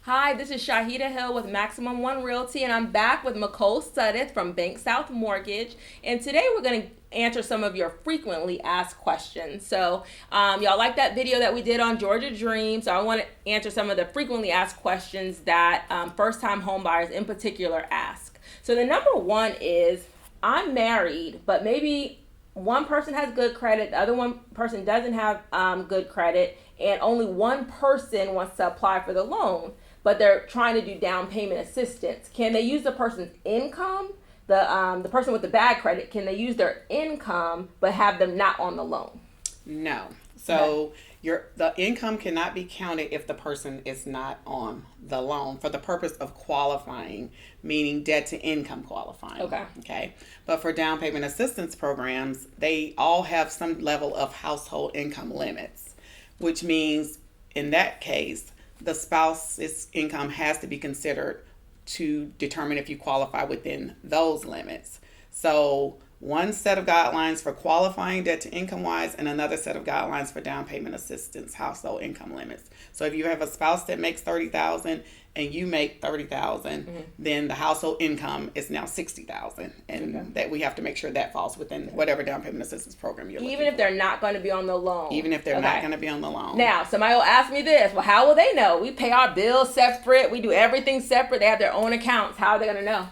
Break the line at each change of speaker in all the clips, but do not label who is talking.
Hi, this is Shaheedah Hill with Maximum One Realty, and I'm back with Nicole Suddeth from Bank South Mortgage. And today we're going to answer some of your frequently asked questions. So, y'all like that video that we did on Georgia Dream. So, I want to answer some of the frequently asked questions that first time homebuyers in particular ask. So, the number one is I'm married, but maybe one person has good credit, the other one person doesn't have good credit, and only one person wants to apply for the loan, but they're trying to do down payment assistance. Can they use the person's income? The person with the bad credit, can they use their income but have them not on the loan?
No. So the income cannot be counted if the person is not on the loan for the purpose of qualifying, meaning debt to income qualifying. Okay. But for down payment assistance programs, they all have some level of household income limits, which means in that case, the spouse's income has to be considered to determine if you qualify within those limits. So one set of guidelines for qualifying debt to income wise and another set of guidelines for down payment assistance household income limits. So if you have a spouse that makes $30,000 and you make $30,000, then the household income is now $60,000, and that we have to make sure that falls within whatever down payment assistance program you're looking
Even if
for.
they're not going to be on the loan.
Even if they're not going to be on the loan.
Now, somebody will ask me this. Well, how will they know? We pay our bills separate. We do everything separate. They have their own accounts. How are they going to know?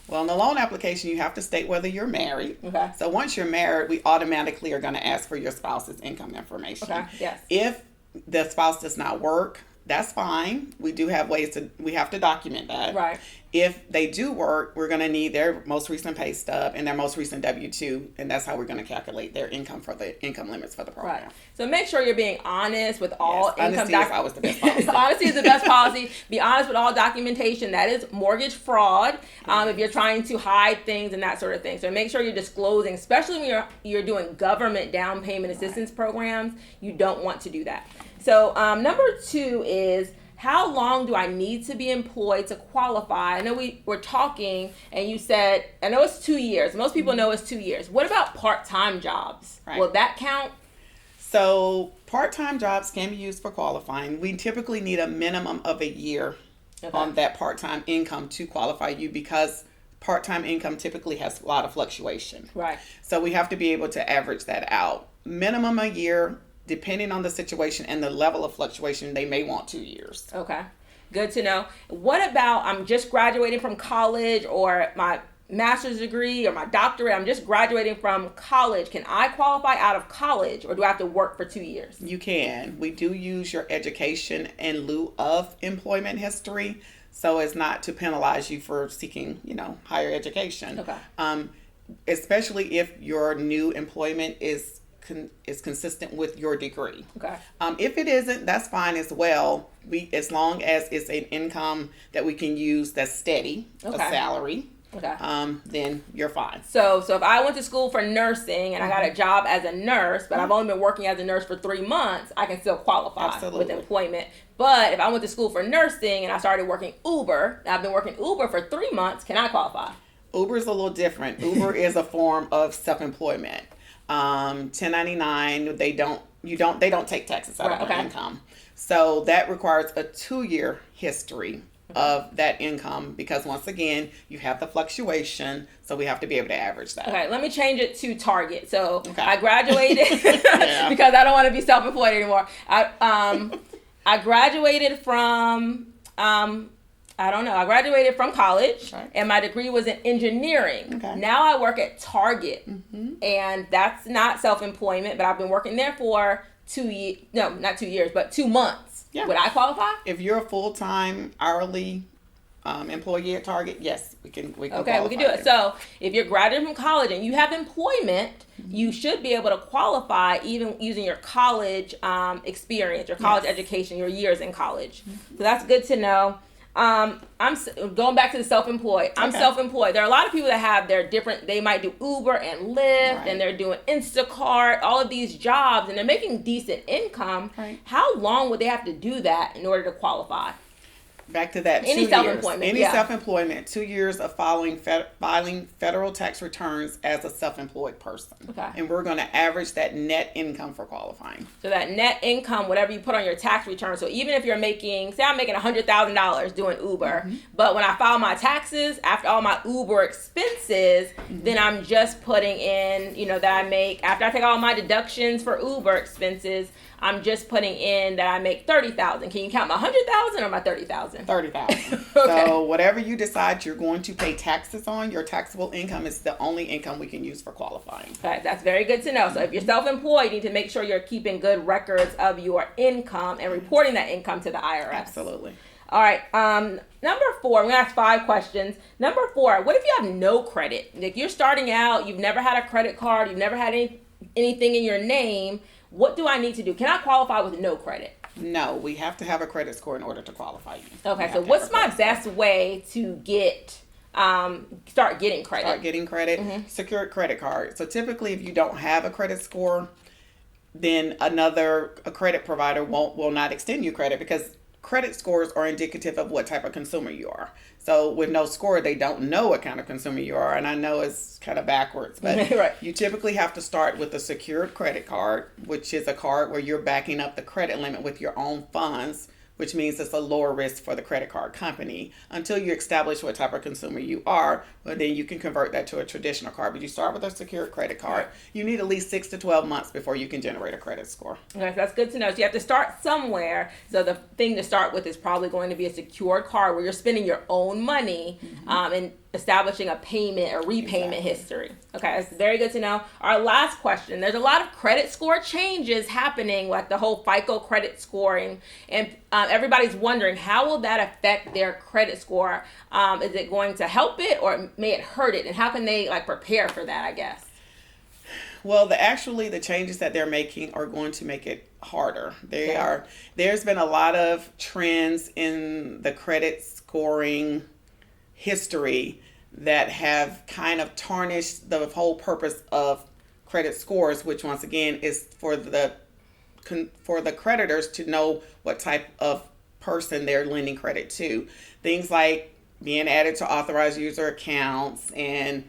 Well, in the loan application, you have to state whether you're married.
Okay.
So once you're married, we automatically are going to ask for your spouse's income information.
Okay. Yes.
If the spouse does not work, that's fine. We do have we have to document that.
Right.
If they do work, we're going to need their most recent pay stub and their most recent W-2, and that's how we're going to calculate their income for the income limits for the program.
Right. So make sure you're being honest with all income
Honesty is always the best policy.
Honesty is the best policy. Be honest with all documentation. That is mortgage fraud. If you're trying to hide things and that sort of thing. So make sure you're disclosing, especially when you're doing government down payment assistance programs. You don't want to do that. So number two is, how long do I need to be employed to qualify? I know we were talking and you said, I know it's 2 years. Most people know it's 2 years. What about part-time jobs?
Right.
Will that count?
So part-time jobs can be used for qualifying. We typically need a minimum of a year on that part-time income to qualify you, because part-time income typically has a lot of fluctuation.
Right.
So we have to be able to average that out. Minimum a year. Depending on the situation and the level of fluctuation, they may want 2 years.
Okay. Good to know. What about, I'm just graduating from college, or my master's degree or my doctorate, I'm just graduating from college. Can I qualify out of college, or do I have to work for 2 years?
You can. We do use your education in lieu of employment history, so as not to penalize you for seeking, higher education.
Okay.
Especially if your new employment is consistent with your degree.
Okay.
If it isn't, that's fine as well. As long as it's an income that we can use that's steady, a salary.
Okay.
Then you're fine.
So if I went to school for nursing and I got a job as a nurse, but I've only been working as a nurse for 3 months, I can still qualify with employment. But if I went to school for nursing and I started working Uber, and I've been working Uber for 3 months, can I qualify?
Uber is a little different. Uber is a form of self-employment. 1099, they don't take taxes out of their income. So that requires a 2-year history of that income, because once again, you have the fluctuation, so we have to be able to average that.
Okay, let me change it to target. So I graduated because I don't want to be self-employed anymore. I graduated from I graduated from college, and my degree was in engineering.
Okay.
Now I work at Target, and that's not self-employment, but I've been working there for 2 years. No, not 2 years, but 2 months.
Yeah.
Would I qualify?
If you're a full-time hourly employee at Target, yes, we can. We can
do it. So if you're graduating from college and you have employment, you should be able to qualify even using your college experience, your college education, your years in college. So that's good to know. I'm going back to the self-employed. I'm self-employed. There are a lot of people that have their different, they might do Uber and Lyft, and they're doing Instacart, all of these jobs, and they're making decent income. How long would they have to do that in order to qualify?
back to that.
Any self-employment.
Any self-employment, 2 years of filing federal tax returns as a self-employed person.
Okay.
And we're going to average that net income for qualifying.
So that net income, whatever you put on your tax return. So even if you're making, say I'm making $100,000 doing Uber, but when I file my taxes, after all my Uber expenses, then I'm just putting in, that I make, after I take all my deductions for Uber expenses, I'm just putting in that I make $30,000. Can you count my $100,000 or my $30,000?
$30,000.
Okay.
So whatever you decide you're going to pay taxes on, your taxable income is the only income we can use for qualifying.
Okay, that's very good to know. So if you're self-employed, you need to make sure you're keeping good records of your income and reporting that income to the IRS.
Absolutely.
All right. Number 4, I'm going to ask 5 questions. Number 4, what if you have no credit? Like you're starting out, you've never had a credit card, you've never had anything in your name. What do I need to do? Can I qualify with no credit?
No, we have to have a credit score in order to qualify you.
Okay, so what's my best way to start getting credit?
Start getting credit. Secured credit card. So typically if you don't have a credit score, then a credit provider will not extend you credit because credit scores are indicative of what type of consumer you are. So with no score, they don't know what kind of consumer you are. And I know it's kind of backwards, but
right.
You typically have to start with a secured credit card, which is a card where you're backing up the credit limit with your own funds, which means it's a lower risk for the credit card company. Until you establish what type of consumer you are, well, then you can convert that to a traditional card. But you start with a secured credit card. You need at least 6 to 12 months before you can generate a credit score.
Okay, so that's good to know. So you have to start somewhere. So the thing to start with is probably going to be a secured card where you're spending your own money and establishing a payment or repayment history. Okay, that's very good to know. Our last question. There's a lot of credit score changes happening, like the whole FICO credit scoring, and everybody's wondering how will that affect their credit score? Is it going to help it or may it hurt it? And how can they prepare for that, I guess?
Well, the changes that they're making are going to make it harder. There's been a lot of trends in the credit scoring history that have kind of tarnished the whole purpose of credit scores, which once again is for the creditors to know what type of person they're lending credit to. Things like being added to authorized user accounts and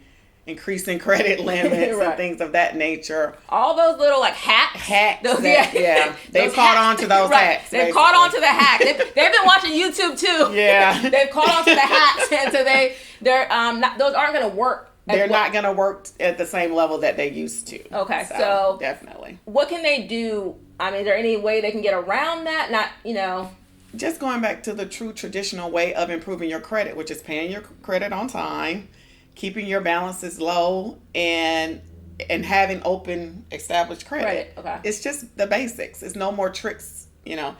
increasing credit limits and things of that nature.
All those little hacks.
They've caught on to those hacks.
They've caught on to the hacks. They've been watching YouTube too.
Yeah.
They've caught on to the hacks, and so they're not, those aren't going to work.
They're not going to work at the same level that they used to.
Okay, so
definitely.
What can they do? I mean, is there any way they can get around that?
Just going back to the true traditional way of improving your credit, which is paying your credit on time, keeping your balances low, and having open established credit.
Okay.
It's just the basics. It's no more tricks,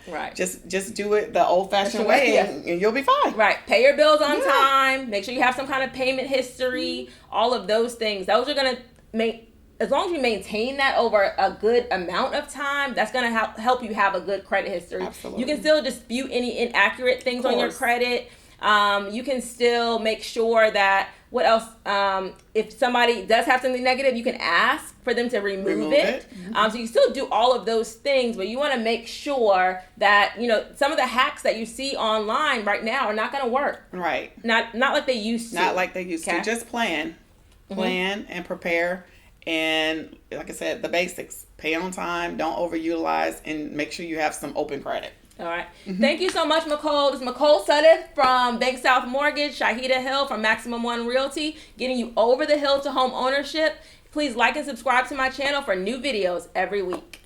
Right.
Just do it the old fashioned way and you'll be fine.
Right. Pay your bills on time. Make sure you have some kind of payment history. All of those things. Those are going to make, as long as you maintain that over a good amount of time, that's going to help you have a good credit history.
Absolutely.
You can still dispute any inaccurate things on your credit. You can still make sure that, what else? If somebody does have something negative, you can ask for them to remove it. So you still do all of those things, but you want to make sure that, some of the hacks that you see online right now are not going to work.
Right.
Not like they used to.
Not like they used to. Just plan and prepare. And like I said, the basics. Pay on time, don't overutilize, and make sure you have some open credit.
All right. Thank you so much, Nicole. This is Nicole Suddeth from Bank South Mortgage, Shaheedah Hill from Maximum One Realty, getting you over the hill to home ownership. Please like and subscribe to my channel for new videos every week.